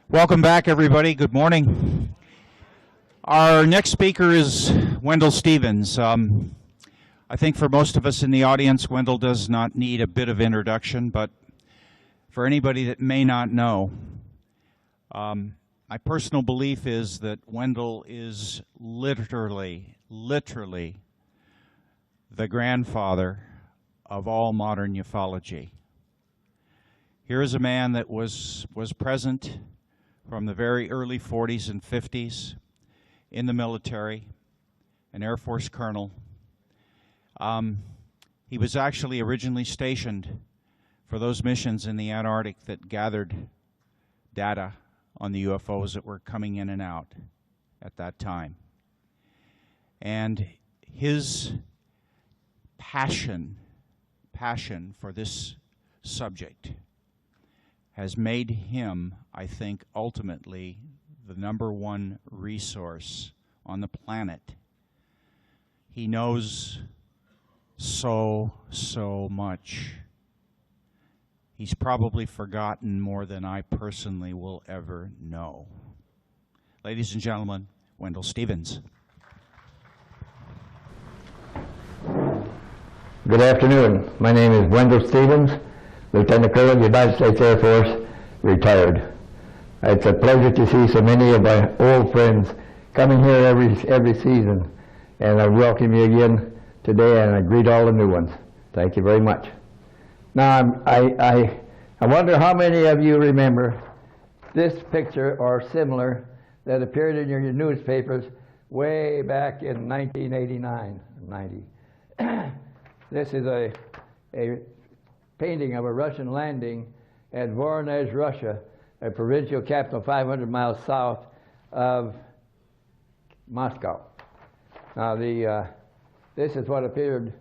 Welcome back, everybody. Good morning. Our next speaker is Wendelle Stevens. I think for most of us in the audience, Wendelle does not need a bit of introduction, but for anybody that may not know, my personal belief is that Wendelle is literally the grandfather of all modern ufology. Here is a man that was present from the very early 40s and 50s in the military, an Air Force colonel. He was actually originally stationed for those missions in the Antarctic that gathered data on the UFOs that were coming in and out at that time. And his passion for this subject has made him, I think, ultimately the #1 resource on the planet. He knows so much. He's probably forgotten more than I personally will ever know. Ladies and gentlemen, Wendelle Stevens. Good afternoon. My name is Wendelle Stevens, Lieutenant Colonel, United States Air Force, retired. It's a pleasure to see so many of my old friends coming here every season, and I welcome you again today, and I greet all the new ones. Thank you very much. Now, I wonder how many of you remember this picture or similar that appeared in your newspapers way back in 1989, 90. This is a painting of a Russian landing at Voronezh, Russia, a provincial capital 500 miles south of Moscow. Now, this is what appeared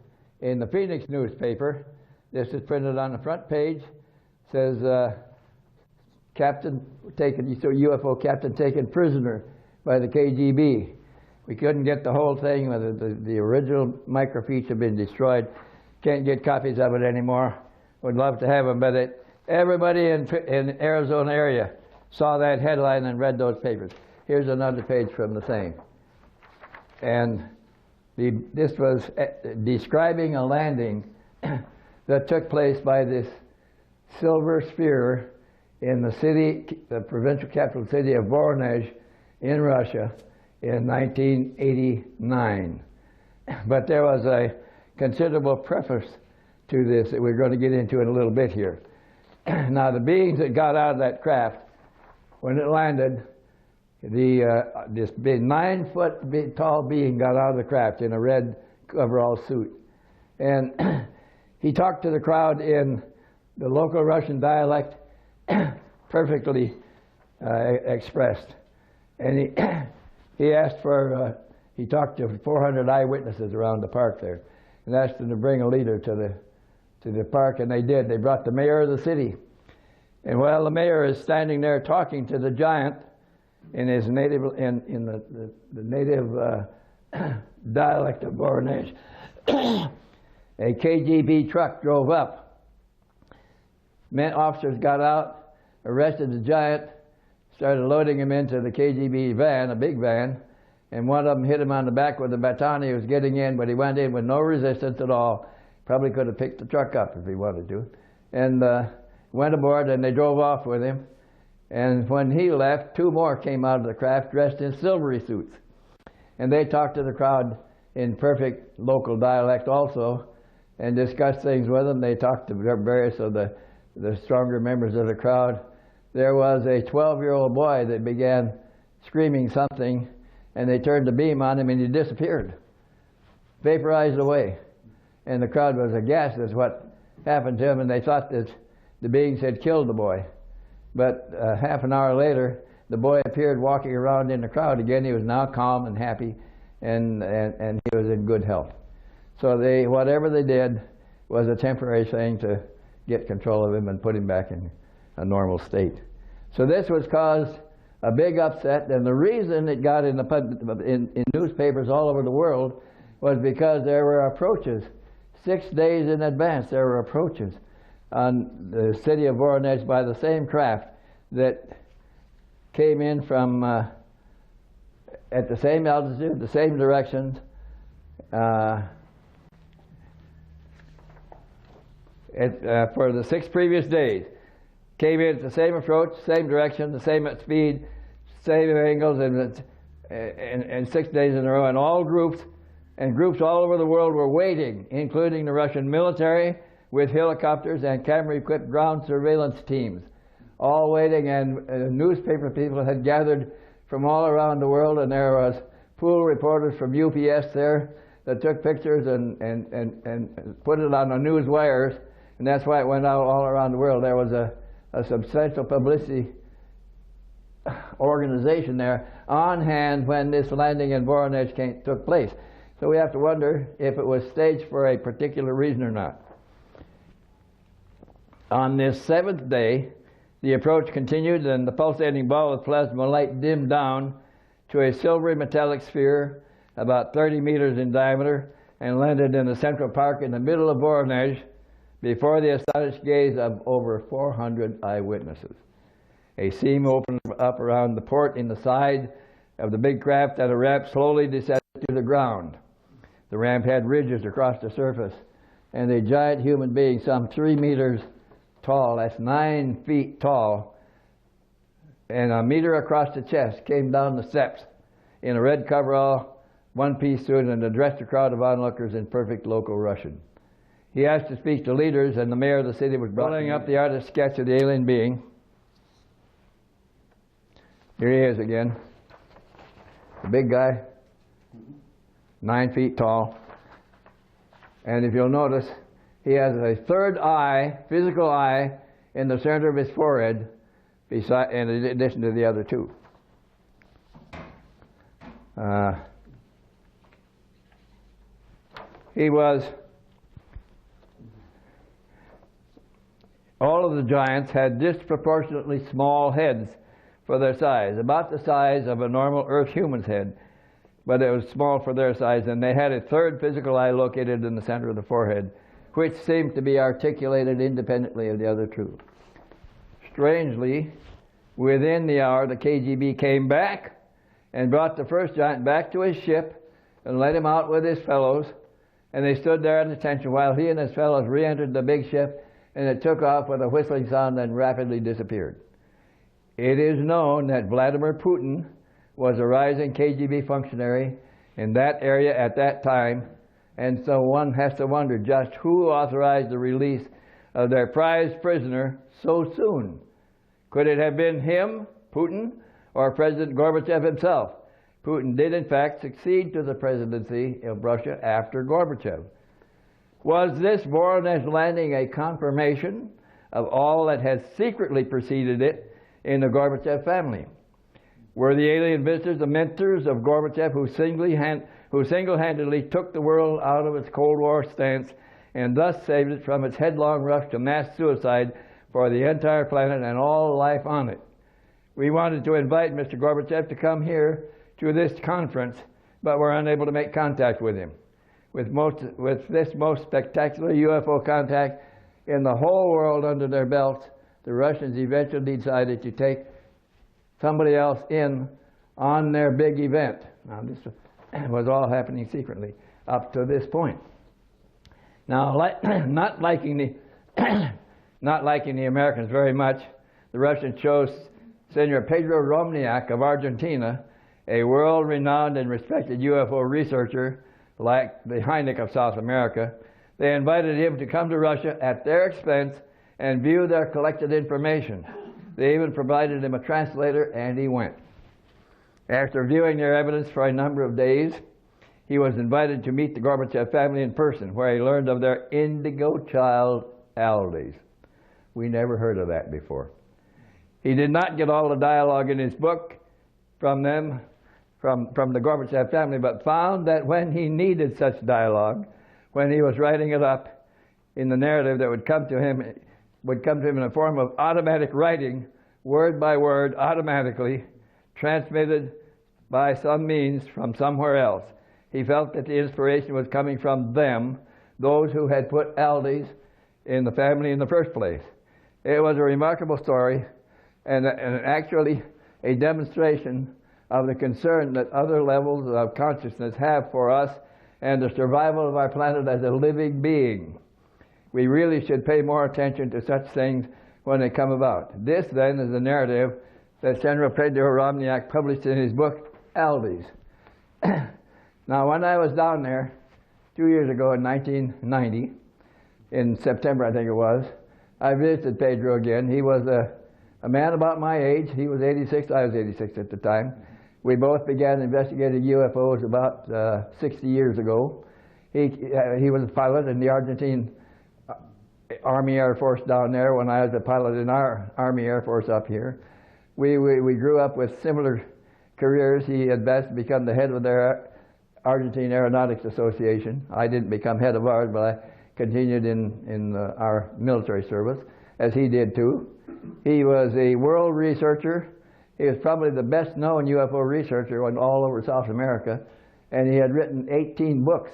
in the Phoenix newspaper. This is printed on the front page. It says, UFO captain taken prisoner by the KGB. We couldn't get the whole thing. The original microfiche had been destroyed. Can't get copies of it anymore. Would love to have them, but everybody in Arizona area saw that headline and read those papers. Here's another page from the same. And this was describing a landing that took place by this silver sphere in the provincial capital city of Voronezh in Russia in 1989. But there was a considerable preface to this that we're going to get into in a little bit here. Now, the beings that got out of that craft, when it landed, this big 9-foot tall being got out of the craft in a red coverall suit. And he talked to the crowd in the local Russian dialect, perfectly expressed. And he asked for, he talked to 400 eyewitnesses around the park there, and asked them to bring a leader to the park, and they did. They brought the mayor of the city. And while the mayor is standing there talking to the giant in his native, in the native dialect of Voronezh, a KGB truck drove up. Officers got out, arrested the giant, started loading him into the KGB van, a big van, and one of them hit him on the back with a baton. He was getting in, but he went in with no resistance at all. Probably could have picked the truck up if he wanted to. And went aboard, and they drove off with him. And when he left, 2 more came out of the craft dressed in silvery suits. And they talked to the crowd in perfect local dialect also, and discussed things with them. They talked to various of the stronger members of the crowd. There was a 12-year-old boy that began screaming something, and they turned the beam on him, and he disappeared, vaporized away. And the crowd was aghast as what happened to him, and they thought that the beings had killed the boy. But half an hour later, the boy appeared walking around in the crowd again. He was now calm and happy, and he was in good health. So whatever they did was a temporary thing to get control of him and put him back in a normal state. So this was caused a big upset, and the reason it got in newspapers all over the world was because there were approaches. 6 days in advance, there were approaches on the city of Voronezh by the same craft that came in from at the same altitude, the same directions. For the 6 previous days, came in at the same approach, same direction, the same speed, same angles, and 6 days in a row. And all groups all over the world were waiting, including the Russian military with helicopters and camera-equipped ground surveillance teams, all waiting. And newspaper people had gathered from all around the world, and there was pool reporters from UPS there that took pictures and put it on the news wires, and that's why it went out all around the world. There was a substantial publicity organization there on hand when this landing in Voronezh took place. So we have to wonder if it was staged for a particular reason or not. On this 7th day, the approach continued, and the pulsating ball of plasma light dimmed down to a silvery metallic sphere about 30 meters in diameter and landed in the Central Park in the middle of Voronezh before the astonished gaze of over 400 eyewitnesses. A seam opened up around the port in the side of the big craft, and a ramp slowly descended to the ground. The ramp had ridges across the surface, and a giant human being some 3 meters tall, that's 9 feet tall, and a meter across the chest, came down the steps in a red coverall, one-piece suit, and addressed a crowd of onlookers in perfect local Russian. He asked to speak to leaders, and the mayor of the city was blowing up the artist's sketch of the alien being. Here he is again, the big guy, 9 feet tall. And if you'll notice, he has a third eye, physical eye, in the center of his forehead, in addition to the other 2. All of the giants had disproportionately small heads for their size, about the size of a normal Earth human's head, but it was small for their size, and they had a third physical eye located in the center of the forehead, which seemed to be articulated independently of the other 2. Strangely, within the hour, the KGB came back and brought the first giant back to his ship and let him out with his fellows, and they stood there at attention while he and his fellows re-entered the big ship, and it took off with a whistling sound and rapidly disappeared. It is known that Vladimir Putin was a rising KGB functionary in that area at that time, and so one has to wonder just who authorized the release of their prized prisoner so soon. Could it have been him, Putin, or President Gorbachev himself? Putin did in fact succeed to the presidency of Russia after Gorbachev. Was this Voronezh landing a confirmation of all that has secretly preceded it in the Gorbachev family? Were the alien visitors the mentors of Gorbachev who single-handedly took the world out of its Cold War stance and thus saved it from its headlong rush to mass suicide for the entire planet and all life on it? We wanted to invite Mr. Gorbachev to come here to this conference, but were unable to make contact with him. With this most spectacular UFO contact in the whole world under their belts, the Russians eventually decided to take somebody else in on their big event. Now, this was all happening secretly up to this point. Now, not liking the Americans very much, the Russians chose Senor Pedro Romniak of Argentina, a world-renowned and respected UFO researcher like the Heineck of South America. They invited him to come to Russia at their expense and view their collected information. They even provided him a translator, and he went. After viewing their evidence for a number of days, he was invited to meet the Gorbachev family in person, where he learned of their indigo child, Aldis. We never heard of that before. He did not get all the dialogue in his book from them, from the Gorbachev family, but found that when he needed such dialogue, when he was writing it up in the narrative that would come to him in a form of automatic writing, word by word, automatically, transmitted by some means from somewhere else. He felt that the inspiration was coming from them, those who had put Aldis in the family in the first place. It was a remarkable story, and actually a demonstration of the concern that other levels of consciousness have for us and the survival of our planet as a living being. We really should pay more attention to such things when they come about. This, then, is the narrative that General Pedro Romniak published in his book, Aldes. Now, when I was down there 2 years ago in 1990, in September I think it was, I visited Pedro again. He was a man about my age. He was 86, I was 86 at the time. We both began investigating UFOs about 60 years ago. He was a pilot in the Argentine Army Air Force down there when I was a pilot in our Army Air Force up here. We grew up with similar careers. He had best become the head of their Argentine Aeronautics Association. I didn't become head of ours, but I continued in our military service, as he did too. He was a world researcher. He was probably the best known UFO researcher all over South America, and he had written 18 books.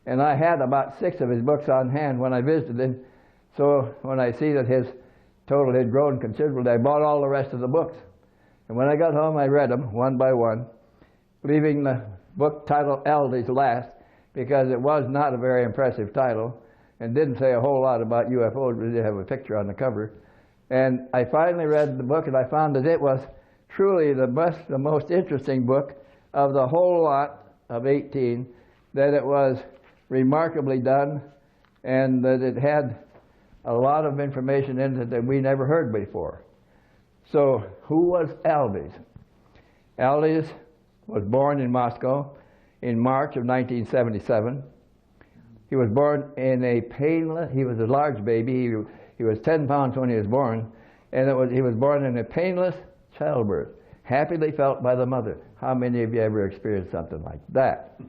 And I had about 6 of his books on hand when I visited him, so when I see that his total had grown considerably, I bought all the rest of the books. And when I got home, I read them one by one, leaving the book titled Aldes last, because it was not a very impressive title and didn't say a whole lot about UFOs, but it did have a picture on the cover. And I finally read the book, and I found that it was truly the most interesting book of the whole lot of 18, that it was remarkably done, and that it had a lot of information in it that we never heard before. So, who was Aldes? Aldes was born in Moscow in March of 1977. He was born in a painless, he was a large baby. He was 10 pounds when he was born, and he was born in a painless childbirth, happily felt by the mother. How many of you ever experienced something like that?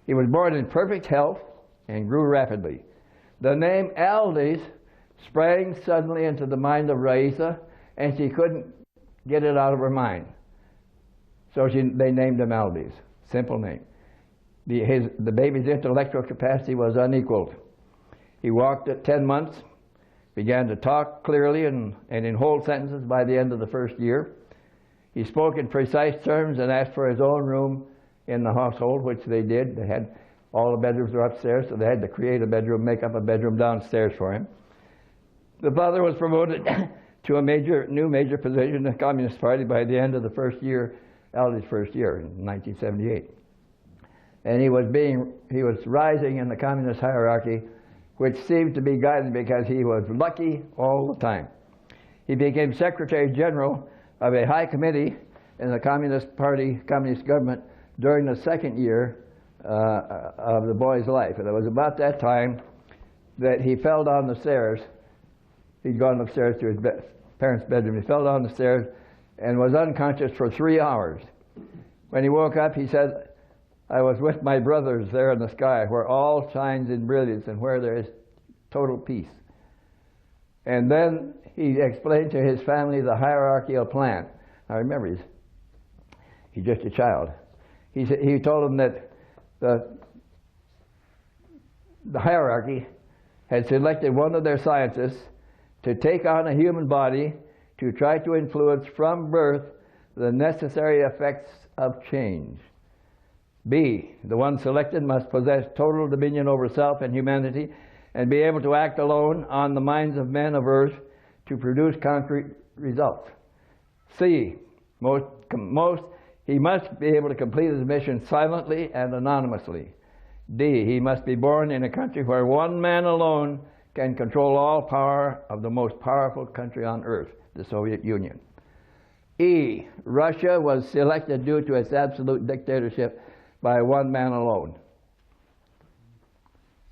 He was born in perfect health and grew rapidly. The name Aldes sprang suddenly into the mind of Raisa, and she couldn't get it out of her mind. So they named him Aldes. Simple name. The baby's intellectual capacity was unequaled. He walked at 10 months, began to talk clearly and in whole sentences by the end of the first year. He spoke in precise terms and asked for his own room in the household, which they did. They had all the bedrooms were upstairs, so they had to create a bedroom, make up a bedroom downstairs for him. The father was promoted to a new major position in the Communist Party by the end of the first year, Aldes' first year in 1978. And he was rising in the communist hierarchy, which seemed to be guided because he was lucky all the time. He became Secretary General of a high committee in the Communist Party, Communist government during the second year of the boy's life. And it was about that time that he fell down the stairs. He'd gone upstairs to his parents' bedroom. He fell down the stairs and was unconscious for 3 hours. When he woke up, he said, "I was with my brothers there in the sky, where all shines in brilliance and where there is total peace." And then he explained to his family the hierarchical plan. Now remember, he's just a child. He told them that the hierarchy had selected one of their scientists to take on a human body to try to influence from birth the necessary effects of change. B, the one selected must possess total dominion over self and humanity and be able to act alone on the minds of men of earth to produce concrete results. C, he must be able to complete his mission silently and anonymously. D, he must be born in a country where one man alone can control all power of the most powerful country on earth, the Soviet Union. E, Russia was selected due to its absolute dictatorship by one man alone.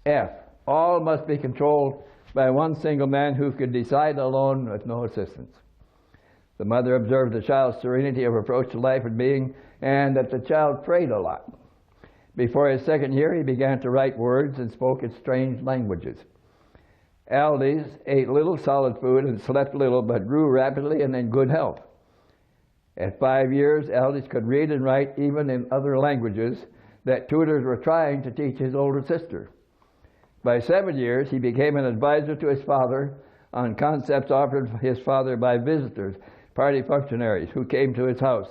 F, all must be controlled by one single man who could decide alone with no assistance. The mother observed the child's serenity of approach to life and being, and that the child prayed a lot. Before his second year, he began to write words and spoke in strange languages. Aldes ate little solid food and slept little, but grew rapidly and in good health. At 5 years, Aldes could read and write even in other languages that tutors were trying to teach his older sister. By 7 years, he became an advisor to his father on concepts offered his father by visitors. party functionaries who came to his house,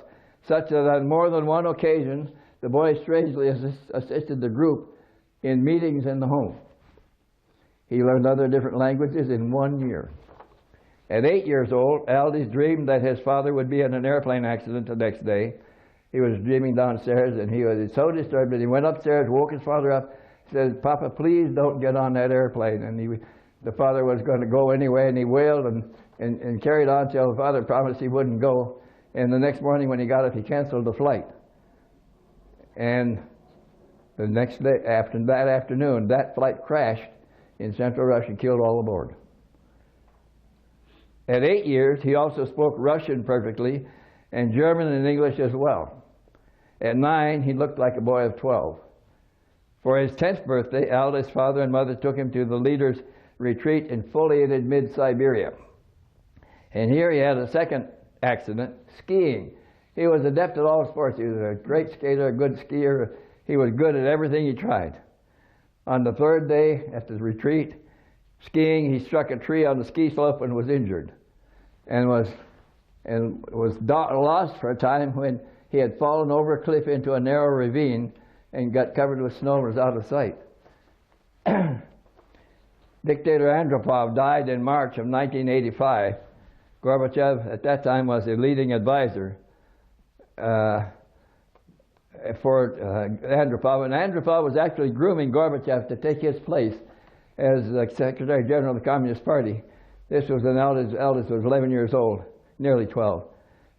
such that on more than one occasion the boy strangely assisted the group in meetings in the home. He learned other different languages in 1 year. At 8 years old, Aldous dreamed that his father would be in an airplane accident the next day. He was dreaming downstairs, and he was so disturbed that he went upstairs, woke his father up, said, "Papa, please don't get on that airplane." And the father was going to go anyway, and he wailed and carried on till the father promised he wouldn't go. And the next morning when he got up, he canceled the flight. And the next day, after that afternoon, that flight crashed in central Russia and killed all aboard. At 8 years, he also spoke Russian perfectly, and German and English as well. At 9, he looked like a boy of 12. For his 10th birthday, Aldous' father and mother took him to the leader's retreat in foliated mid-Siberia. And here he had a second accident, skiing. He was adept at all sports. He was a great skater, a good skier. He was good at everything he tried. On the third day after the retreat, skiing, he struck a tree on the ski slope and was injured, and was lost for a time when he had fallen over a cliff into a narrow ravine and got covered with snow and was out of sight. Dictator Andropov died in March of 1985. Gorbachev at that time was a leading advisor for Andropov, and Andropov was actually grooming Gorbachev to take his place as the Secretary General of the Communist Party. This was when Aldous was 11 years old, nearly 12.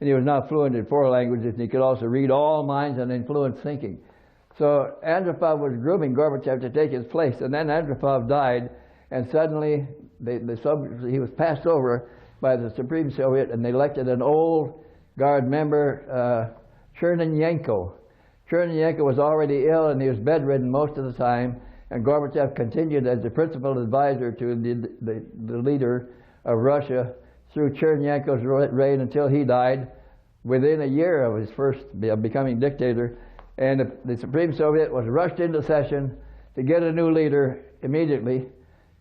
And he was now fluent in 4 languages, and he could also read all minds and influence thinking. So Andropov was grooming Gorbachev to take his place, and then Andropov died, and suddenly he was passed over by the Supreme Soviet, and they elected an old guard member, Chernenyenko. Chernenyenko was already ill, and he was bedridden most of the time, and Gorbachev continued as the principal advisor to the leader of Russia through Chernenyenko's reign until he died within a year of his first becoming dictator. And the Supreme Soviet was rushed into session to get a new leader immediately,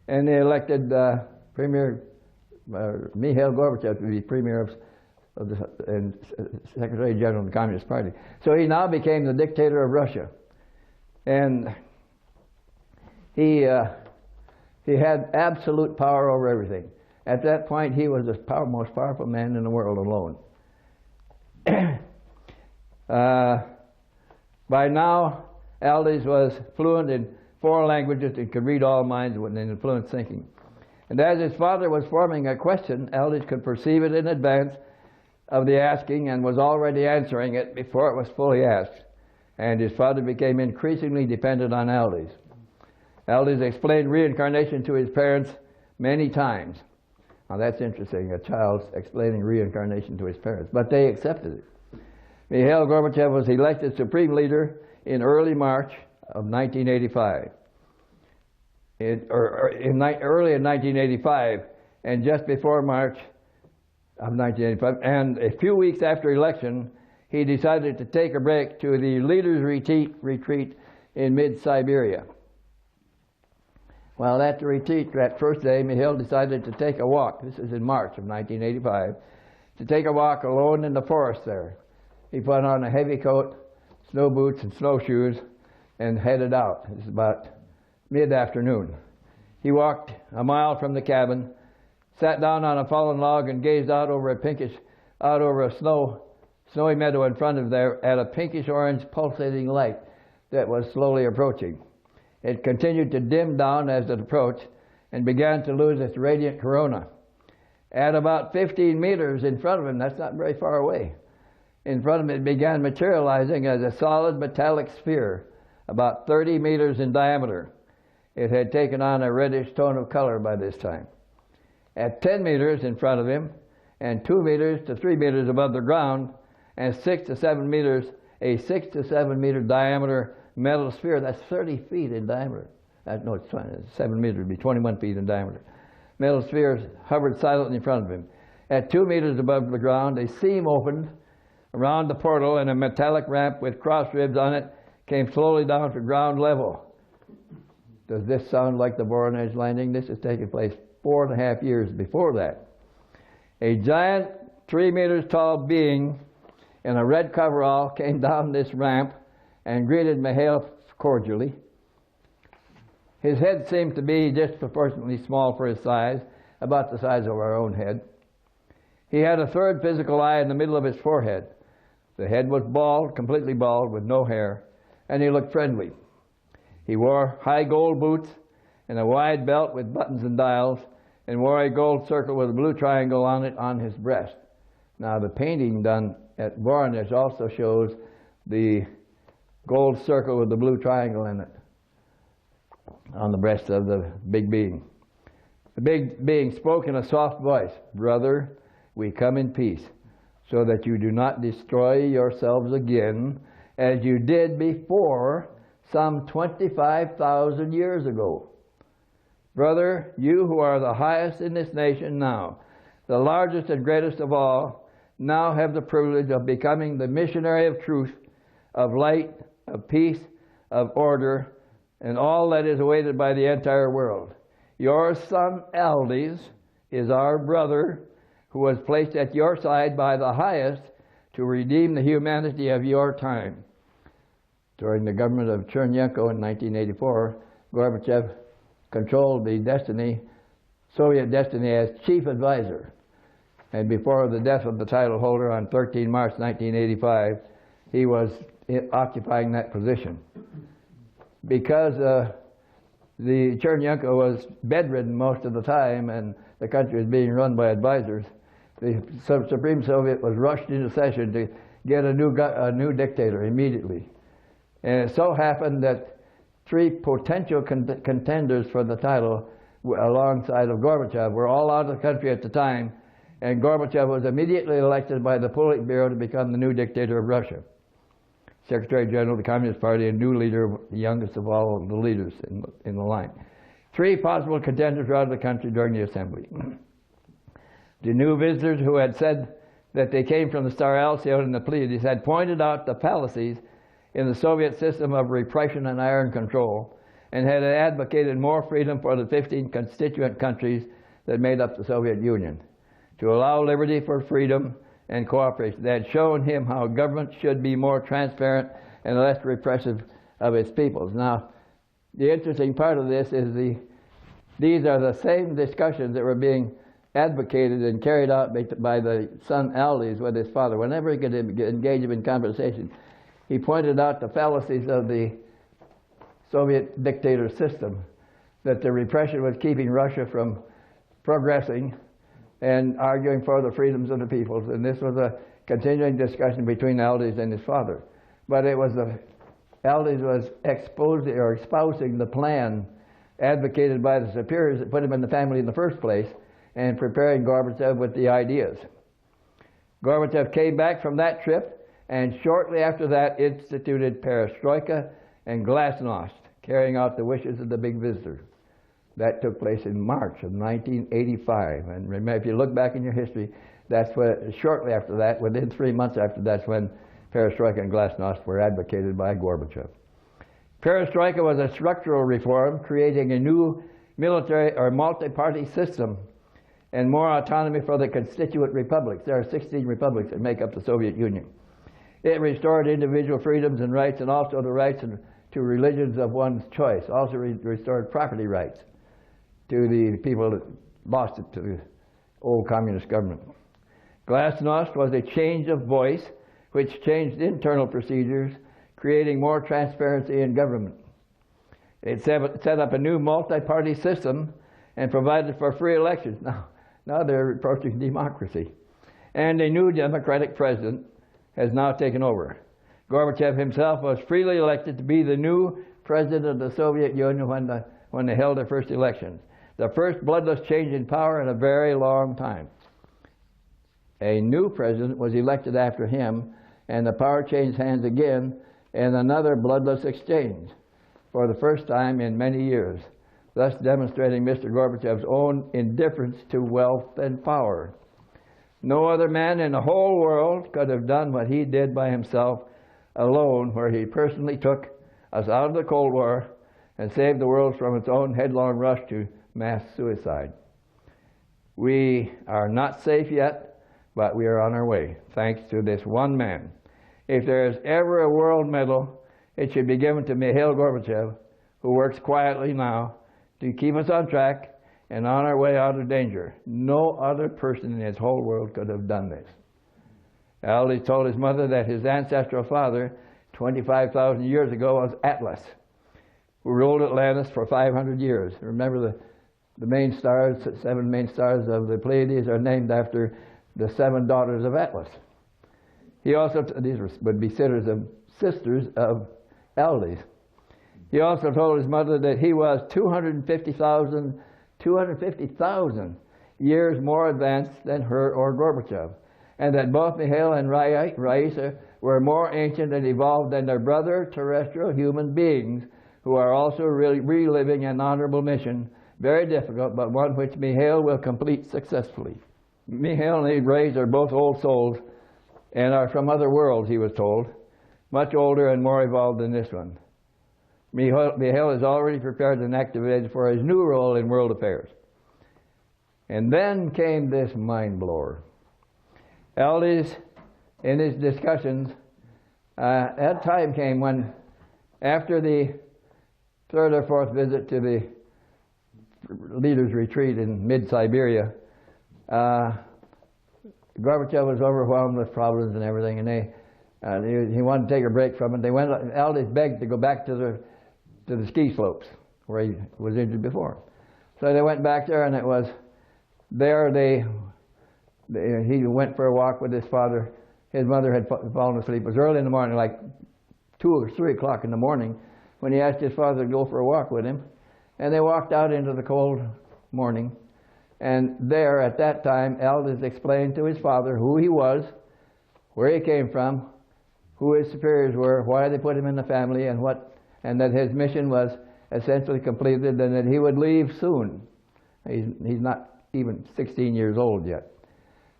and they elected Premier Mikhail Gorbachev to be premier and Secretary General of the Communist Party. So he now became the dictator of Russia. And he had absolute power over everything. At that point, he was the most powerful man in the world alone. By now, Aldous was fluent in 4 languages and could read all minds and influence thinking. And as his father was forming a question, Aldous could perceive it in advance of the asking and was already answering it before it was fully asked. And his father became increasingly dependent on Aldous. Aldous explained reincarnation to his parents many times. Now that's interesting, a child explaining reincarnation to his parents, but they accepted it. Mikhail Gorbachev was elected supreme leader in early March of 1985. Early in 1985, and just before March of 1985, and a few weeks after election, he decided to take a break to the leader's retreat in mid-Siberia. Well, at the retreat, that first day, Mikhail decided to take a walk. This is in March of 1985, to take a walk alone in the forest there. He put on a heavy coat, snow boots, and snowshoes, and headed out. It was about mid-afternoon. He walked a mile from the cabin, sat down on a fallen log, and gazed out over a snowy meadow in front of there at a pinkish-orange pulsating light that was slowly approaching. It continued to dim down as it approached and began to lose its radiant corona. At about 15 meters in front of him, that's not very far away, in front of him it began materializing as a solid metallic sphere about 30 meters in diameter. It had taken on a reddish tone of color by this time. At 10 meters in front of him, and 2 meters to 3 meters above the ground, and 6 to 7 meters, a 6 to 7 meter diameter metal sphere that's 30 feet in diameter. No, it's 7 meters, would be 21 feet in diameter. Metal sphere hovered silently in front of him. At 2 meters above the ground, a seam opened around the portal, and a metallic ramp with cross ribs on it came slowly down to ground level. Does this sound like the Voronezh landing? This is taking place 4.5 years before that. A giant 3 meters tall being in a red coverall came down this ramp and greeted Mihail cordially. His head seemed to be disproportionately small for his size, about the size of our own head. He had a third physical eye in the middle of his forehead. The head was bald, completely bald, with no hair, and he looked friendly. He wore high gold boots and a wide belt with buttons and dials, and wore a gold circle with a blue triangle on it on his breast. Now, the painting done at Voronezh also shows the gold circle with the blue triangle in it on the breast of the big being. The big being spoke in a soft voice, "Brother, we come in peace, so that you do not destroy yourselves again, as you did before some 25,000 years ago. Brother, you who are the highest in this nation now, the largest and greatest of all, now have the privilege of becoming the missionary of truth, of light, of peace, of order, and all that is awaited by the entire world. Your son Aldis is our brother, who was placed at your side by the highest to redeem the humanity of your time." During the government of Chernenko in 1984, Gorbachev controlled the Soviet destiny as chief advisor. And before the death of the title holder on 13 March 1985, he was occupying that position. Because the Chernenko was bedridden most of the time and the country was being run by advisors, the Supreme Soviet was rushed into session to get a new dictator immediately. And it so happened that 3 potential contenders for the title alongside of Gorbachev were all out of the country at the time, and Gorbachev was immediately elected by the Politburo to become the new dictator of Russia. Secretary General of the Communist Party and new leader, the youngest of all the leaders in the line. 3 possible contenders were out of the country during the assembly. The new visitors who had said that they came from the Star Alcyon and the Pleiades had pointed out the fallacies in the Soviet system of repression and iron control, and had advocated more freedom for the 15 constituent countries that made up the Soviet Union, to allow liberty for freedom and cooperation. They had shown him how government should be more transparent and less repressive of its peoples. Now, the interesting part of this is these are the same discussions that were being advocated and carried out by the son Aldis with his father. Whenever he could engage him in conversation, he pointed out the fallacies of the Soviet dictator system, that the repression was keeping Russia from progressing and arguing for the freedoms of the peoples. And this was a continuing discussion between Aldis and his father. But it was Aldis was espousing the plan advocated by the superiors that put him in the family in the first place, and preparing Gorbachev with the ideas. Gorbachev came back from that trip, and shortly after that instituted perestroika and glasnost, carrying out the wishes of the big visitor. That took place in March of 1985. And remember, if you look back in your history, that's what, shortly after that, within 3 months after, that's when perestroika and glasnost were advocated by Gorbachev. Perestroika was a structural reform, creating a new military or multi-party system and more autonomy for the constituent republics. There are 16 republics that make up the Soviet Union. It restored individual freedoms and rights, and also the rights to religions of one's choice. Also restored property rights to the people that lost it to the old communist government. Glasnost was a change of voice which changed internal procedures, creating more transparency in government. It set up a new multi-party system and provided for free elections. Now they're approaching democracy. And a new democratic president has now taken over. Gorbachev himself was freely elected to be the new president of the Soviet Union when they held their first elections. The first bloodless change in power in a very long time. A new president was elected after him, and the power changed hands again in another bloodless exchange for the first time in many years, thus demonstrating Mr. Gorbachev's own indifference to wealth and power. No other man in the whole world could have done what he did by himself alone, where he personally took us out of the Cold War and saved the world from its own headlong rush to mass suicide. We are not safe yet, but we are on our way, thanks to this one man. If there is ever a world medal, it should be given to Mikhail Gorbachev, who works quietly now to keep us on track and on our way out of danger. No other person in his whole world could have done this. Aldous told his mother that his ancestral father, 25,000 years ago, was Atlas, who ruled Atlantis for 500 years. Remember, the main stars, 7 main stars of the Pleiades, are named after the 7 daughters of Atlas. He also, these would be sisters of Aldous. He also told his mother that he was 250,000 years more advanced than her or Gorbachev, and that both Mikhail and Raisa were more ancient and evolved than their brother terrestrial human beings, who are also reliving an honorable mission, very difficult, but one which Mikhail will complete successfully. Mikhail and Raisa are both old souls and are from other worlds, he was told, much older and more evolved than this one. Mikhail is already prepared and activated for his new role in world affairs. And then came this mind blower. Aldous, in his discussions, that time came when, after the 3rd or 4th visit to the leaders' retreat in mid-Siberia, Gorbachev was overwhelmed with problems and everything, and he wanted to take a break from it. Aldous begged to go back to the ski slopes where he was injured before. So they went back there, and it was there he went for a walk with his father. His mother had fallen asleep. It was early in the morning, like 2 or 3 o'clock in the morning, when he asked his father to go for a walk with him. And they walked out into the cold morning. And there, at that time, Aldous explained to his father who he was, where he came from, who his superiors were, why they put him in the family, and that his mission was essentially completed, and that he would leave soon. He's not even 16 years old yet.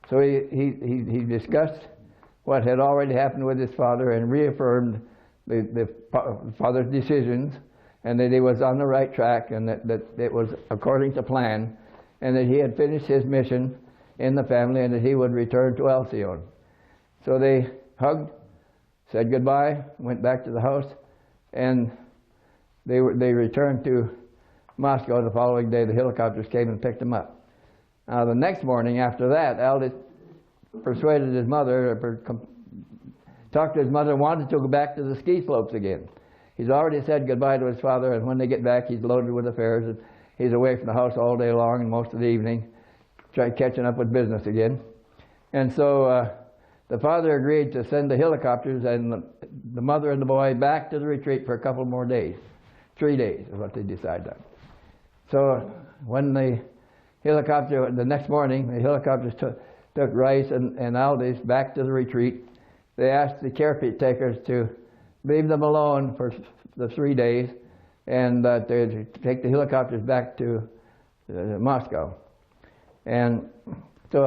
So he discussed what had already happened with his father and reaffirmed the father's decisions, and that he was on the right track, and that it was according to plan, and that he had finished his mission in the family, and that he would return to Alcyone. So they hugged, said goodbye, went back to the house, and they returned to Moscow the following day. The helicopters came and picked them up. Now, the next morning after that, Aldous persuaded his mother, talked to his mother, and wanted to go back to the ski slopes again. He's already said goodbye to his father, and when they get back, he's loaded with affairs, and he's away from the house all day long and most of the evening, catching up with business again. And so the father agreed to send the helicopters and the mother and the boy back to the retreat for a couple more days. 3 days is what they decided on. So when the next morning, the helicopters took Rice and Aldous back to the retreat. They asked the caretakers to leave them alone for the 3 days, and to take the helicopters back to Moscow. And so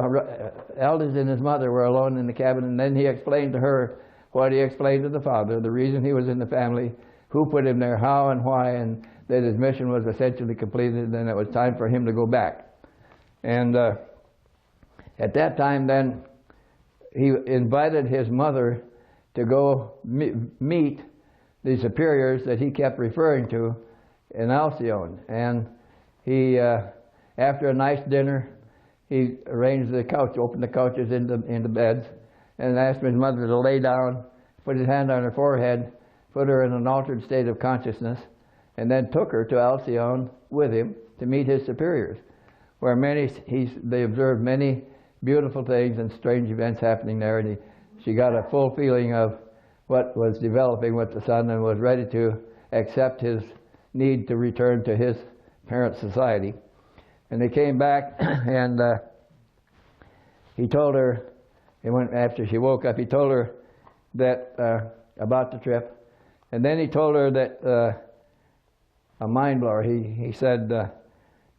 Aldous and his mother were alone in the cabin, and then he explained to her what he explained to the father, the reason he was in the family, who put him there, how and why, and that his mission was essentially completed, and it was time for him to go back. And at that time then, he invited his mother to go meet the superiors that he kept referring to in Alcyone. And he, after a nice dinner, he arranged the couch, opened the couches into beds, and asked his mother to lay down, put his hand on her forehead, put her in an altered state of consciousness, and then took her to Alcyone with him to meet his superiors, where they observed many beautiful things and strange events happening there, and she got a full feeling of what was developing with the son, and was ready to accept his need to return to his parent society. And they came back, and he told her, after she woke up, he told her that about the trip, and then he told her that a mind blower. He said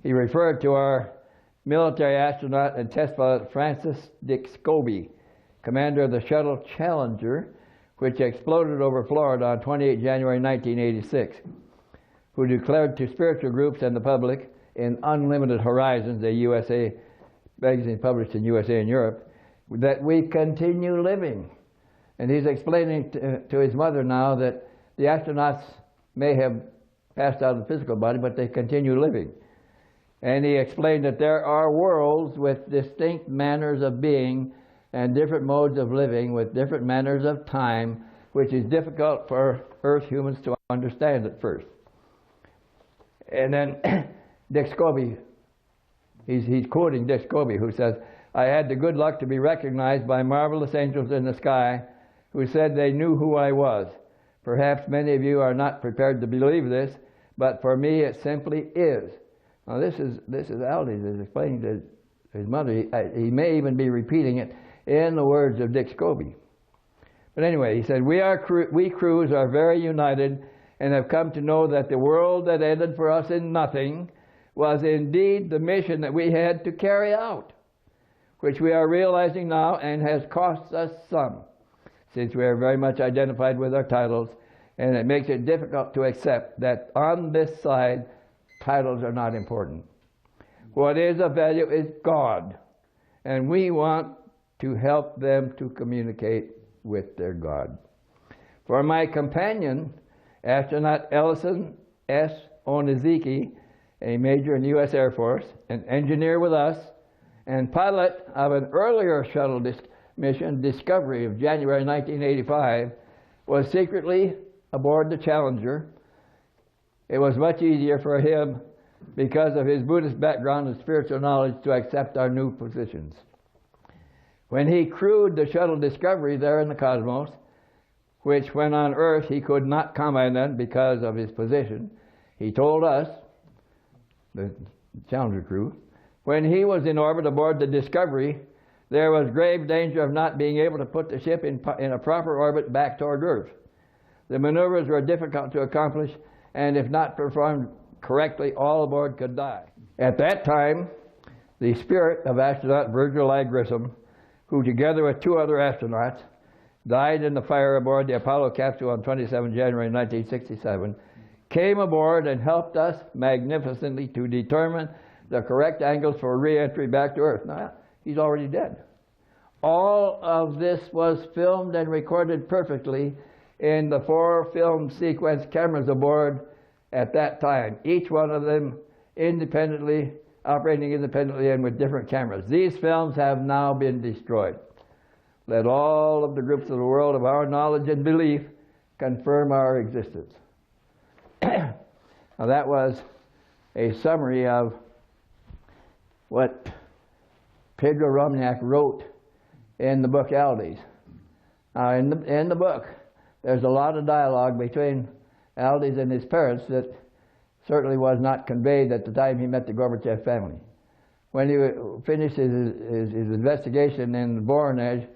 he referred to our military astronaut and test pilot Francis Dick Scobie, commander of the shuttle Challenger, which exploded over Florida on 28 January 1986, who declared to spiritual groups and the public in Unlimited Horizons, a USA magazine published in USA and Europe, that we continue living. And he's explaining to his mother now that the astronauts may have passed out of the physical body, but they continue living. And he explained that there are worlds with distinct manners of being and different modes of living with different manners of time, which is difficult for Earth humans to understand at first. And then Dick Scobie, he's quoting Dick Scobie, who says, "I had the good luck to be recognized by marvelous angels in the sky who said they knew who I was. Perhaps many of you are not prepared to believe this, but for me it simply is." Now this is Aldis is explaining to his mother. He may even be repeating it in the words of Dick Scobie. But anyway, he said, we crews are very united and have come to know that the world that ended for us in nothing was indeed the mission that we had to carry out, which we are realizing now and has cost us some, since we are very much identified with our titles, and it makes it difficult to accept that on this side, titles are not important. What is of value is God, and we want to help them to communicate with their God. For my companion, astronaut Ellison S. Oniziki, a major in the U.S. Air Force, an engineer with us, and pilot of an earlier shuttle mission, Discovery, of January 1985, was secretly aboard the Challenger. It was much easier for him, because of his Buddhist background and spiritual knowledge, to accept our new positions. When he crewed the shuttle Discovery there in the cosmos, which when on Earth he could not comment on because of his position, he told us, the Challenger crew, when he was in orbit aboard the Discovery, there was grave danger of not being able to put the ship in a proper orbit back toward Earth. The maneuvers were difficult to accomplish, and if not performed correctly, all aboard could die. At that time, the spirit of astronaut Virgil I. Grissom, who together with two other astronauts died in the fire aboard the Apollo capsule on 27 January 1967, came aboard and helped us magnificently to determine the correct angles for re-entry back to Earth. Now, he's already dead. All of this was filmed and recorded perfectly in the 4 film sequence cameras aboard at that time, each one of them operating independently and with different cameras. These films have now been destroyed. Let all of the groups of the world of our knowledge and belief confirm our existence. Now that was a summary of what Pedro Romniak wrote in the book Aldis. Now in the book, there's a lot of dialogue between Aldis and his parents that certainly was not conveyed at the time he met the Gorbachev family. When he finished his investigation in Voronezh,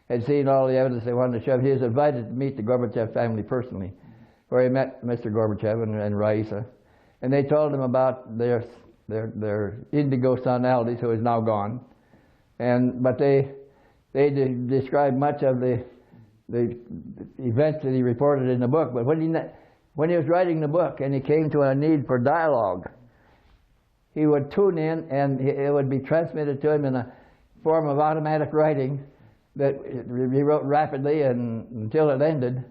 had seen all the evidence they wanted to show, he was invited to meet the Gorbachev family personally, where he met Mr. Gorbachev and Raisa. And they told him about their indigo son Aldis, who is now gone. But they described much of the events that he reported in the book. But when he was writing the book and he came to a need for dialogue, he would tune in and it would be transmitted to him in a form of automatic writing that he wrote rapidly until it ended.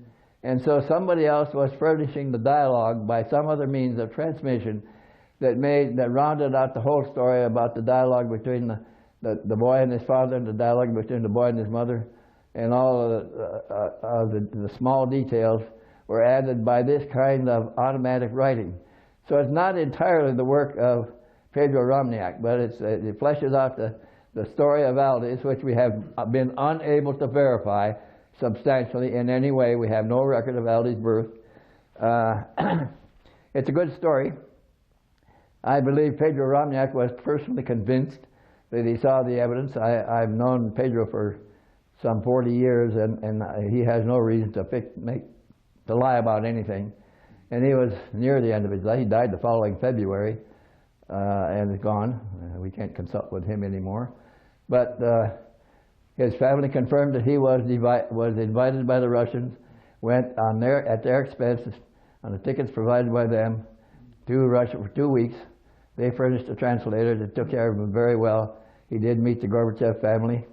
And so somebody else was furnishing the dialogue by some other means of transmission that rounded out the whole story about the dialogue between the boy and his father, and the dialogue between the boy and his mother, and all of the small details were added by this kind of automatic writing. So it's not entirely the work of Pedro Romniak, but it fleshes out the story of Aldis, which we have been unable to verify substantially in any way. We have no record of Aldis' birth. It's a good story. I believe Pedro Romniak was personally convinced that he saw the evidence. I've known Pedro for some 40 years, and he has no reason to lie about anything. And he was near the end of his life. He died the following February, and is gone. We can't consult with him anymore. But his family confirmed that he was invited by the Russians, went at their expense, on the tickets provided by them, to Russia for 2 weeks. They furnished a translator that took care of him very well. He did meet the Gorbachev family.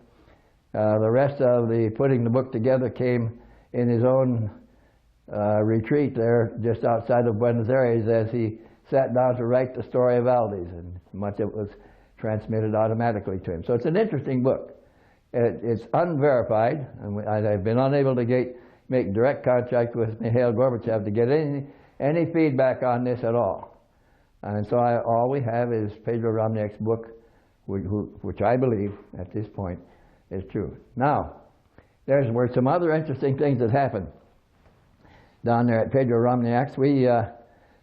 The rest of the putting the book together came in his own retreat there just outside of Buenos Aires as he sat down to write the story of Valdez, and much of it was transmitted automatically to him. So it's an interesting book. It's unverified, and I've been unable to make direct contact with Mikhail Gorbachev to get any feedback on this at all. And so all we have is Pedro Romniak's book, which I believe at this point is true. Now, there were some other interesting things that happened down there at Pedro Romniak's. We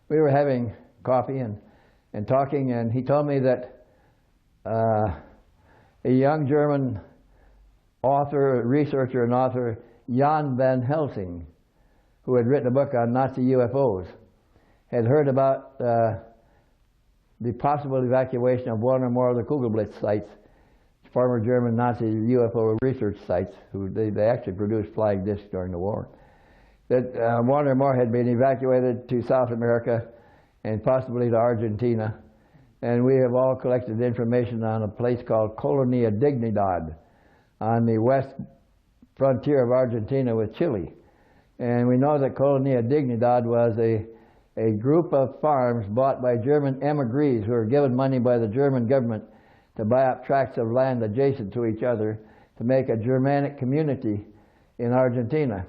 were having coffee and talking, and he told me that a young German author, researcher and author, Jan van Helsing, who had written a book on Nazi UFOs, had heard about the possible evacuation of one or more of the Kugelblitz sites, former German Nazi UFO research sites, they actually produced flying discs during the war. That one or more had been evacuated to South America and possibly to Argentina. And we have all collected information on a place called Colonia Dignidad on the west frontier of Argentina with Chile. And we know that Colonia Dignidad was a group of farms bought by German emigres who were given money by the German government to buy up tracts of land adjacent to each other to make a Germanic community in Argentina.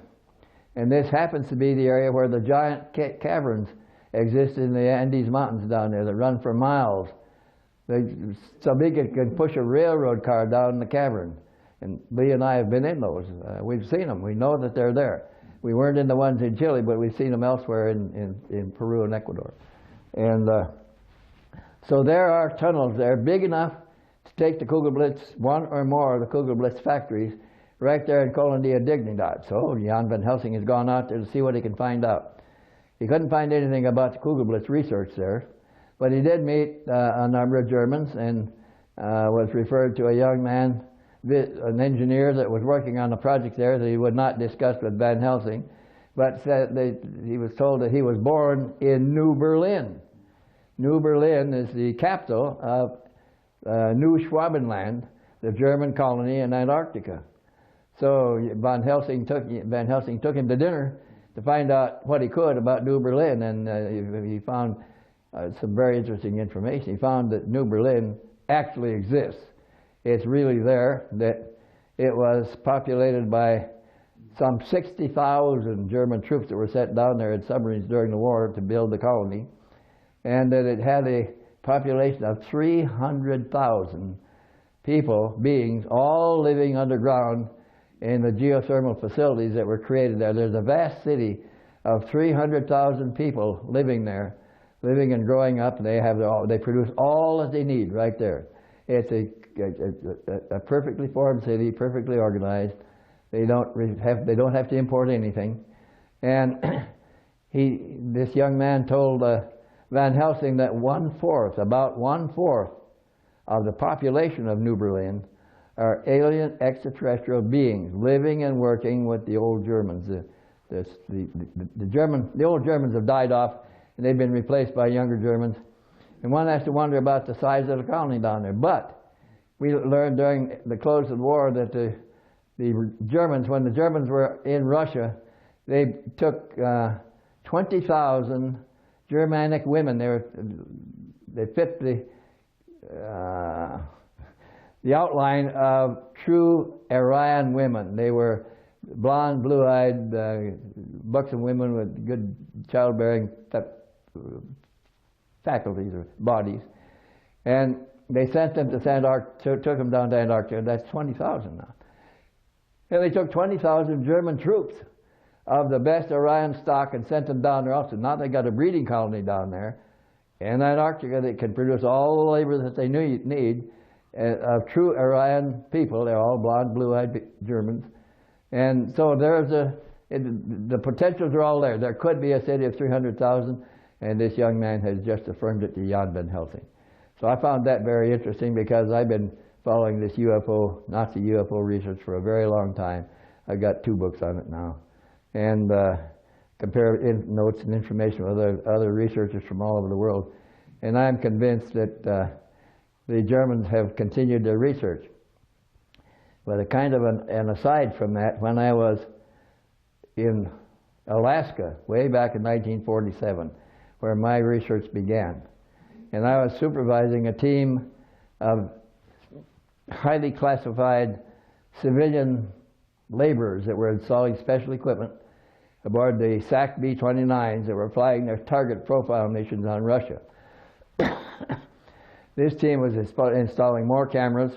And this happens to be the area where the giant caverns exist in the Andes Mountains down there that run for miles. So big it can push a railroad car down the cavern. And Lee and I have been in those. We've seen them. We know that they're there. We weren't in the ones in Chile, but we've seen them elsewhere in Peru and Ecuador. And so there are tunnels there big enough to take the Kugelblitz, one or more of the Kugelblitz factories, right there in Colonia Dignidad. So Jan van Helsing has gone out there to see what he can find out. He couldn't find anything about the Kugelblitz research there, but he did meet a number of Germans and was referred to a young man, an engineer that was working on a project there that he would not discuss with Van Helsing, but said he was told that he was born in New Berlin. New Berlin is the capital of New Schwabenland, the German colony in Antarctica. So Van Helsing took him to dinner to find out what he could about New Berlin, and he found some very interesting information. He found that New Berlin actually exists. It's really there, that it was populated by some 60,000 German troops that were sent down there in submarines during the war to build the colony, and that it had a population of 300,000 people, beings, all living underground in the geothermal facilities that were created there. There's a vast city of 300,000 people living there, living and growing up. They produce all that they need right there. It's a perfectly formed city, perfectly organized. They don't have to import anything. And this young man told Van Helsing that about one fourth of the population of New Berlin are alien extraterrestrial beings living and working with the old Germans. The old Germans have died off, and they've been replaced by younger Germans. And one has to wonder about the size of the colony down there. But we learned during the close of the war that the Germans, when the Germans were in Russia, they took 20,000 Germanic women. They fit the outline of true Aryan women. They were blonde, blue-eyed, buxom women with good childbearing faculties or bodies. And they sent them to Antarctica, took them down to Antarctica. That's 20,000 now. And they took 20,000 German troops of the best Aryan stock and sent them down there also. Now they got a breeding colony down there in Antarctica that can produce all the labor that they need of true Aryan people. They're all blonde, blue-eyed Germans. And so the potentials are all there. There could be a city of 300,000, and this young man has just affirmed it to Jan van Helsing. So I found that very interesting because I've been following this Nazi UFO research for a very long time. I've got 2 books on it now. And compare notes and information with other researchers from all over the world. And I'm convinced that the Germans have continued their research. But a kind of an aside from that, when I was in Alaska, way back in 1947, where my research began, and I was supervising a team of highly classified civilian laborers that were installing special equipment aboard the SAC B-29s that were flying their target profile missions on Russia. This team was installing more cameras.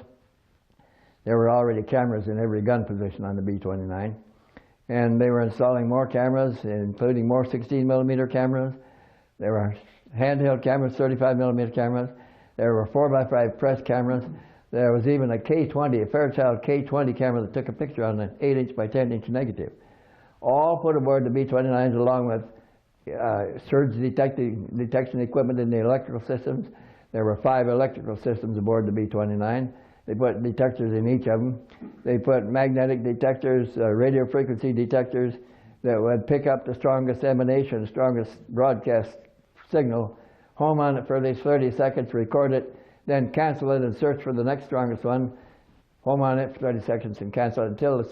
There were already cameras in every gun position on the B-29. And they were installing more cameras, including more 16mm cameras. There were handheld cameras, 35mm cameras. There were 4x5 press cameras. There was even a K-20, a Fairchild K-20 camera that took a picture on an 8" by 10" negative. All put aboard the B-29s along with surge detection equipment in the electrical systems. There were 5 electrical systems aboard the B-29. They put detectors in each of them. They put magnetic detectors, radio frequency detectors that would pick up the strongest emanation, the strongest broadcast signal, home on it for at least 30 seconds, record it, then cancel it and search for the next strongest one, home on it for 30 seconds and cancel it until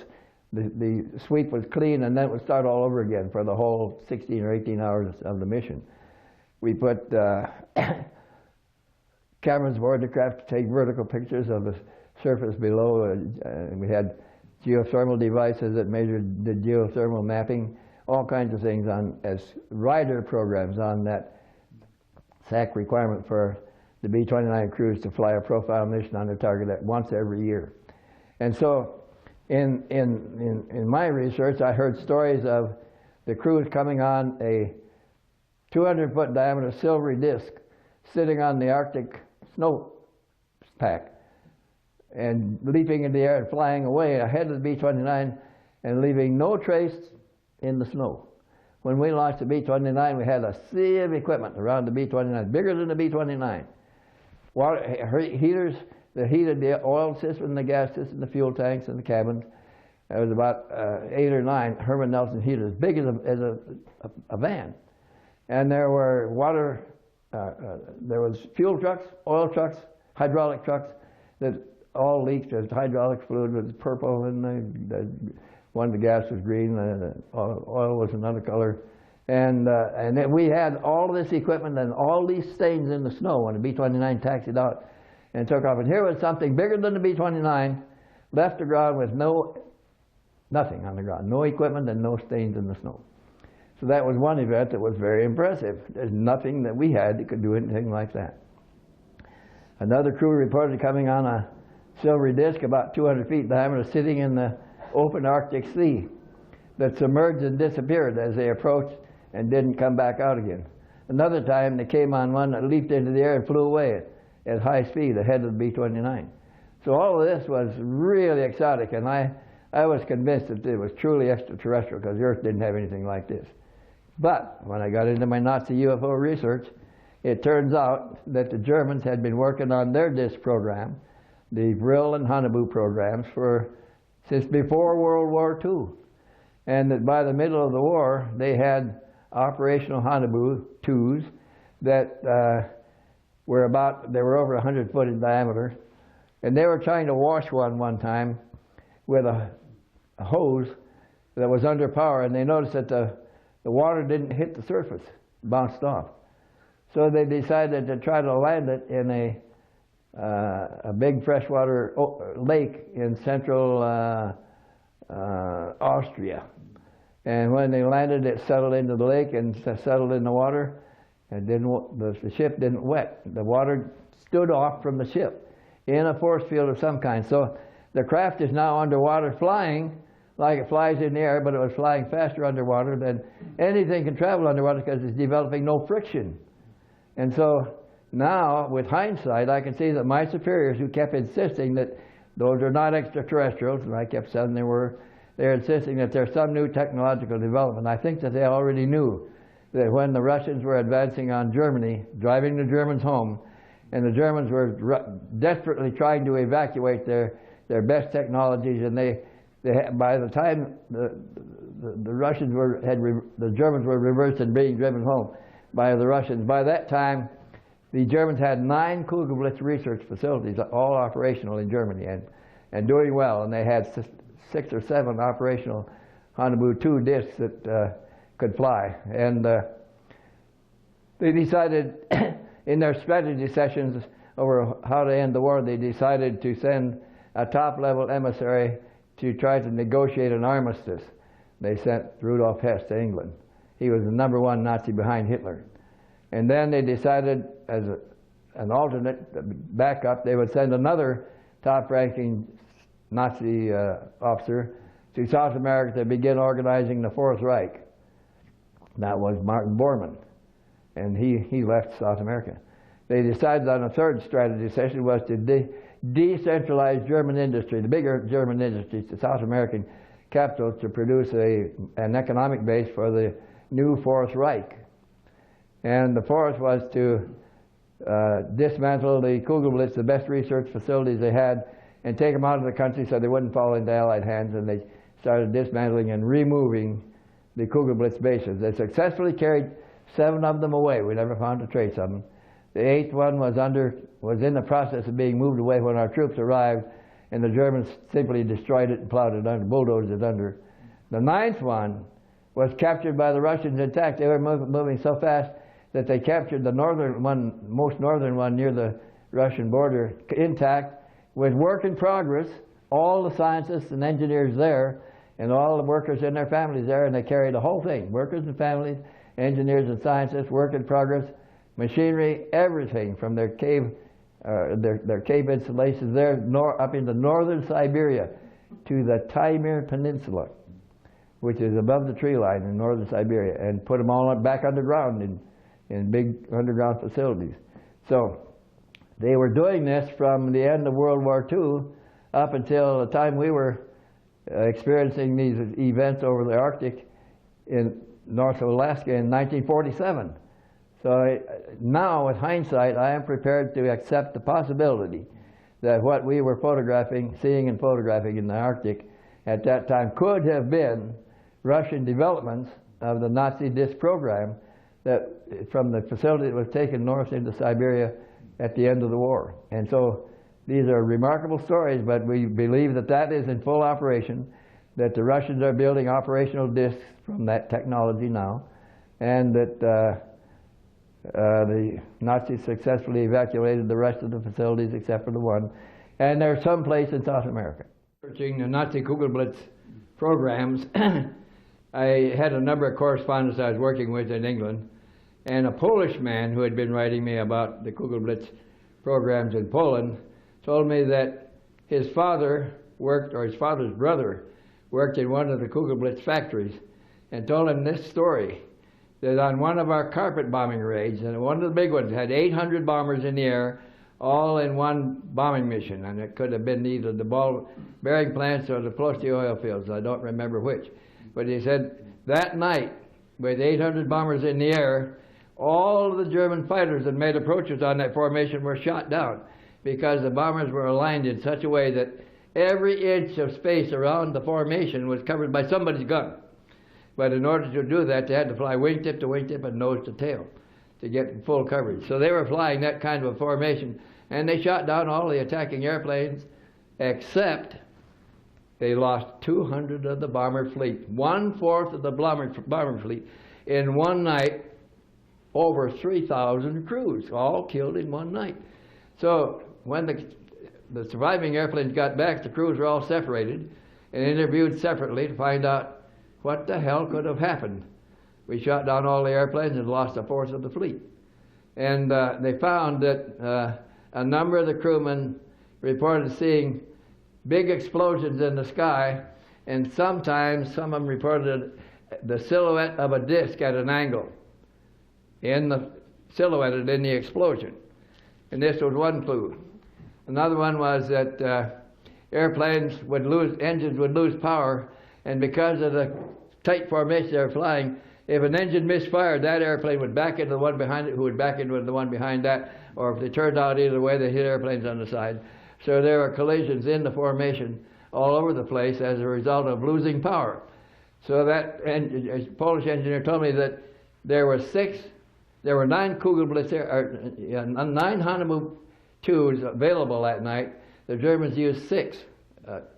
the sweep was clean, and then it would start all over again for the whole 16 or 18 hours of the mission. We put cameras aboard the craft to take vertical pictures of the surface below. We had geothermal devices that measured the geothermal mapping, all kinds of things on as rider programs on that SAC requirement for the B-29 crews to fly a profile mission on their target at once every year. And so in my research, I heard stories of the crews coming on a 200-foot diameter silvery disc sitting on the Arctic snow pack and leaping in the air and flying away ahead of the B-29 and leaving no trace in the snow. When we launched the B-29, we had a sea of equipment around the B-29, bigger than the B-29. Water heaters that heated the oil system, the gas system, the fuel tanks, and the cabins. There was about 8 or 9 Herman Nelson heaters, big as a van. And there were there was fuel trucks, oil trucks, hydraulic trucks that all leaked as hydraulic fluid was purple, and one of the gas was green, oil was another color. And then we had all this equipment and all these stains in the snow when the B-29 taxied out and took off. And here was something bigger than the B-29, left the ground with nothing on the ground, no equipment and no stains in the snow. So that was one event that was very impressive. There's nothing that we had that could do anything like that. Another crew reported coming on a silvery disc about 200 feet diameter sitting in the open Arctic Sea that submerged and disappeared as they approached and didn't come back out again. Another time they came on one that leaped into the air and flew away at high speed ahead of the B-29. So all of this was really exotic, and I was convinced that it was truly extraterrestrial because the Earth didn't have anything like this. But when I got into my Nazi UFO research, it turns out that the Germans had been working on their DISC program, the Vril and Haunebu programs, since before World War II. And that by the middle of the war, they had operational Haunebu 2s that were over 100 foot in diameter. And they were trying to wash one time with a hose that was under power, and they noticed that the water didn't hit the surface, bounced off. So they decided to try to land it in a big freshwater lake in central Austria. And when they landed, it settled into the lake and settled in the water, and the ship didn't wet. The water stood off from the ship in a force field of some kind. So the craft is now underwater flying like it flies in the air, but it was flying faster underwater than anything can travel underwater because it's developing no friction. And so now, with hindsight, I can see that my superiors who kept insisting that those are not extraterrestrials, and I kept saying they're insisting that there's some new technological development. I think that they already knew that when the Russians were advancing on Germany, driving the Germans home, and the Germans were desperately trying to evacuate their best technologies, and by the time the Germans were reversed and being driven home by the Russians, by that time the Germans had 9 Kugelblitz research facilities, all operational in Germany, and doing well. And they had 6 or 7 operational Haunebu 2 discs that could fly. And they decided in their strategy sessions over how to end the war, they decided to send a top-level emissary to try to negotiate an armistice. They sent Rudolf Hess to England. He was the #1 Nazi behind Hitler. And then they decided, as an alternate backup, they would send another top-ranking Nazi officer to South America to begin organizing the Fourth Reich. That was Martin Bormann, and he left South America. They decided on a third strategy session was to decentralize German industry, the bigger German industries, to South American capitals to produce an economic base for the new Fourth Reich. And the fourth was to dismantle the Kugelblitz, the best research facilities they had, and take them out of the country so they wouldn't fall into Allied hands, and they started dismantling and removing the Kugelblitz bases. They successfully carried 7 of them away. We never found a trace of them. The 8th one was in the process of being moved away when our troops arrived, and the Germans simply destroyed it and plowed it under, bulldozed it under. The 9th one was captured by the Russians intact. They were moving so fast that they captured the northern one, most northern one near the Russian border, intact, with work in progress, all the scientists and engineers there, and all the workers and their families there, and they carried the whole thing, workers and families, engineers and scientists, work in progress, machinery, everything from their cave installations there up into northern Siberia to the Taimyr Peninsula, which is above the tree line in northern Siberia, and put them all back underground in big underground facilities. So they were doing this from the end of World War II up until the time we were experiencing these events over the Arctic in north of Alaska in 1947. So now, with hindsight, I am prepared to accept the possibility that what we were seeing and photographing in the Arctic at that time could have been Russian developments of the Nazi disc program that from the facility that was taken north into Siberia at the end of the war. And so these are remarkable stories, but we believe that that is in full operation, that the Russians are building operational discs from that technology now, and that the Nazis successfully evacuated the rest of the facilities except for the one, and they're someplace in South America. Researching the Nazi Kugelblitz programs, I had a number of correspondents I was working with in England, and a Polish man who had been writing me about the Kugelblitz programs in Poland told me that his father worked, or his father's brother worked in one of the Kugelblitz factories, and told him this story, that on one of our carpet bombing raids, and one of the big ones had 800 bombers in the air, all in one bombing mission, and it could have been either the ball bearing plants or the Plosti oil fields, I don't remember which. But he said that night, with 800 bombers in the air, all of the German fighters that made approaches on that formation were shot down because the bombers were aligned in such a way that every inch of space around the formation was covered by somebody's gun. But in order to do that, they had to fly wingtip to wingtip and nose to tail to get full coverage. So they were flying that kind of a formation, and they shot down all the attacking airplanes, except they lost 200 of the bomber fleet, 1/4 of the bomber fleet. In one night, over 3,000 crews, all killed in one night. So when the surviving airplanes got back, the crews were all separated and interviewed separately to find out what the hell could have happened. We shot down all the airplanes and lost 1/4 of the fleet. And they found that a number of the crewmen reported seeing big explosions in the sky, and sometimes some of them reported the silhouette of a disc at an angle silhouetted in the explosion. And this was one clue. Another one was that engines would lose power, and because of the tight formation they were flying, if an engine misfired, that airplane would back into the one behind it, who would back into the one behind that, or if they turned out either way, they hit airplanes on the side. So there were collisions in the formation all over the place as a result of losing power. So that a Polish engineer told me that there were 9 Kugelblitz, 9 Haunebu 2s available that night. The Germans used 6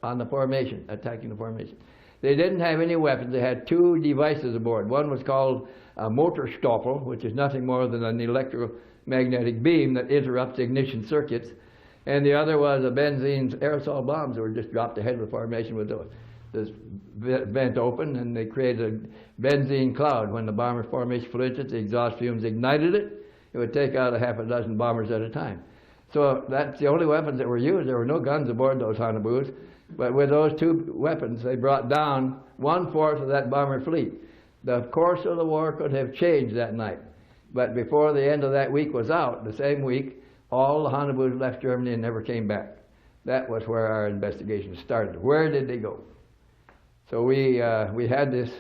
on the formation, attacking the formation. They didn't have any weapons. They had two devices aboard. One was called a Motorstoffel, which is nothing more than an electromagnetic beam that interrupts ignition circuits. And the other was a benzene aerosol bombs that were just dropped ahead of the formation with this vent open, and they created a benzene cloud. When the bomber formation flew into it, the exhaust fumes ignited it. It would take out a half a dozen bombers at a time. So that's the only weapons that were used. There were no guns aboard those Hanabus. But with those two weapons, they brought down 1/4 of that bomber fleet. The course of the war could have changed that night. But before the end of that week was out, the same week, all the Hanabus left Germany and never came back. That was where our investigation started. Where did they go? So we had this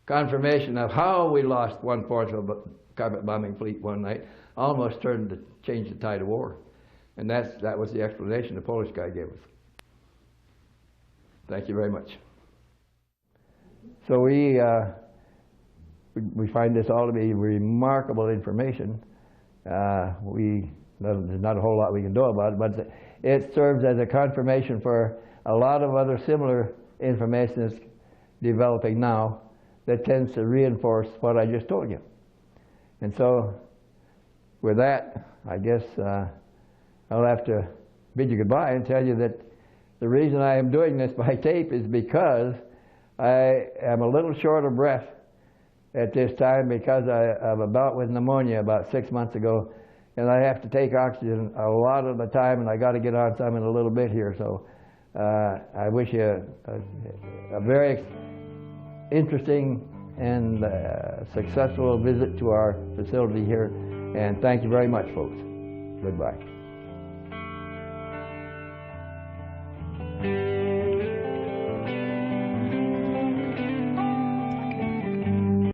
confirmation of how we lost 1/4 of a carpet bombing fleet one night, almost turned to change the tide of war. And that was the explanation the Polish guy gave us. Thank you very much. So we find this all to be remarkable information. There's not a whole lot we can do about it, but it serves as a confirmation for a lot of other similar information that's developing now that tends to reinforce what I just told you. And so with that, I guess I'll have to bid you goodbye and tell you that the reason I am doing this by tape is because I am a little short of breath at this time because I'm about with pneumonia about 6 months ago, and I have to take oxygen a lot of the time, and I got to get on some in a little bit here. So I wish you a very interesting and successful visit to our facility here, and thank you very much, folks. Goodbye.